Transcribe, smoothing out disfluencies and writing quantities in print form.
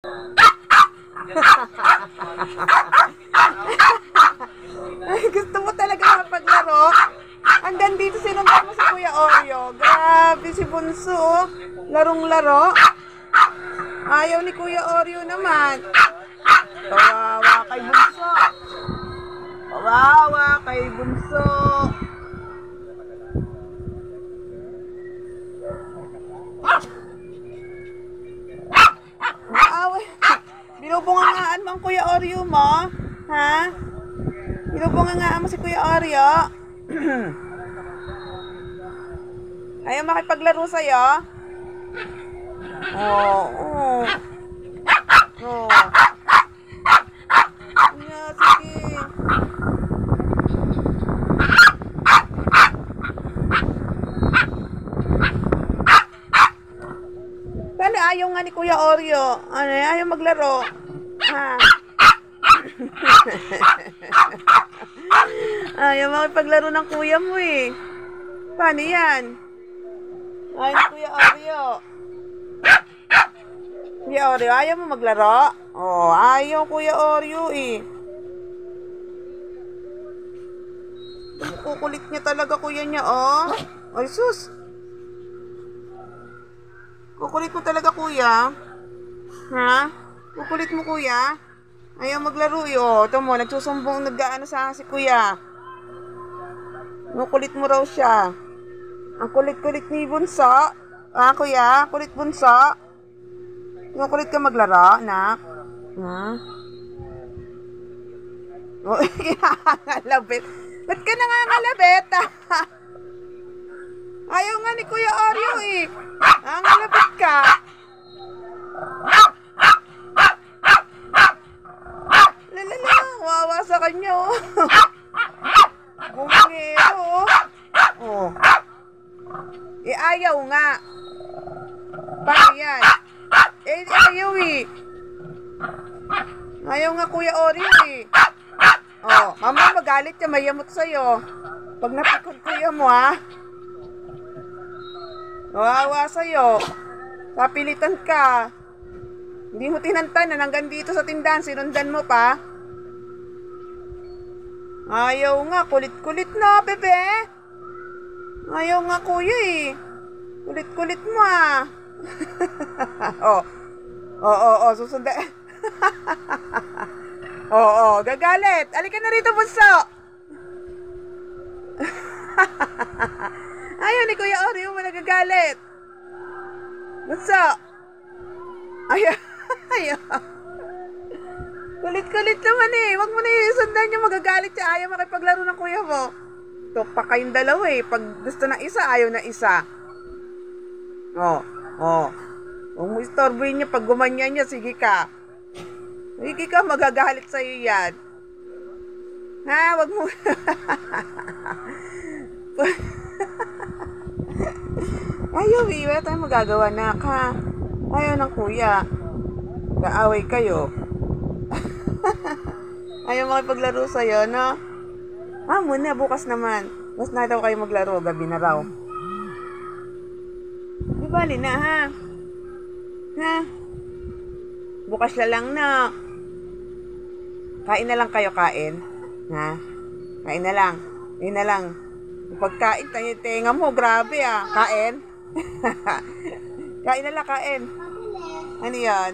Ay, gusto mo talaga mapaglaro? Hanggang dito sinundan mo si Kuya Oreo. Grabe si Bunso. Larong-laro. Ayaw ni Kuya Oreo naman. Kawawa kay Bunso. Kawawa kay Bunso. Naaway. Binubungangaan mo ang Kuya Oreo mo? Ha? Binubungangaan mo si Kuya Oreo? Ayaw makipaglaro sa'yo? Oo. Oo. Yeah, sige. Paano ayaw nga ni Kuya Oreo? Ano, ayaw maglaro? Ha? Ayaw makipaglaro ng kuya mo eh. Paano yan? Ayaw ni Kuya Oreo. Kuya Oreo, ayaw mo maglaro? Oh, ayaw Kuya Oreo eh. Kukulit niya talaga kuya niya, oh. Ay, sus. Kukulit mo talaga kuya. Ha? Kukulit mo kuya. Ayaw maglaro eh, oh. Ito mo, nagsusumbong, nag-ano sa si kuya. Kukulit mo raw siya. Ang kulit-kulit ni Bunso. Ah, kuya, kulit Bunso. Kulit ka maglaro, nak? Hmm? Oh, nangangalabit. Ba't ka nangangalabit? Ayaw nga ni Kuya Oreo eh. Nangangalabit ka. Lalala, wawa sa kanya oh. Bumingero oh. Eh ayaw nga. Paano yan? Eh ayaw eh. Ayaw nga Kuya Oreo eh. Oh, mama magalit siya, mayamot sa'yo. Pag napikon kuya mo ha. Wawa sa'yo. Kapilitan ka. Hindi mo tinantan na hanggang dito sa tindahan, sinundan mo pa. Ayaw nga, kulit-kulit na, bebe. Ayaw nga kuya eh. Kulit-kulit mo ah. Oo, susundan. Oo, gagalit. Alika na rito, Bunso. Ayaw ni Kuya Oreo mo nagagalit. Bunso. Ayaw. Kulit-kulit naman eh. Huwag mo na isundan niya, magagalit siya. Ayaw makipaglaro ng kuya mo. Ito pa kayong dalawa eh. Pag gusto ng isa, ayaw na isa. Huwag mo istorbohin niya pag gumanyan niya. Sige ka. Sige ka, magagalit sa'yo yan. Ha? Wag mo. Ayaw eh. Wala tayong magagawa na ka. Ayaw ng kuya. Kaaway kayo. Ayaw makipaglaro sa'yo, no? Muna, bukas naman. Mas na daw kayo maglaro. Gabi na raw. Di bali na, ha? Ha? Bukas na lang na. Kain na lang kayo, kain. Ha? Kain na lang. Kain na lang. Pagkain, tenga mo, grabe ah. Kain. Kain na lang, kain. Ano yan?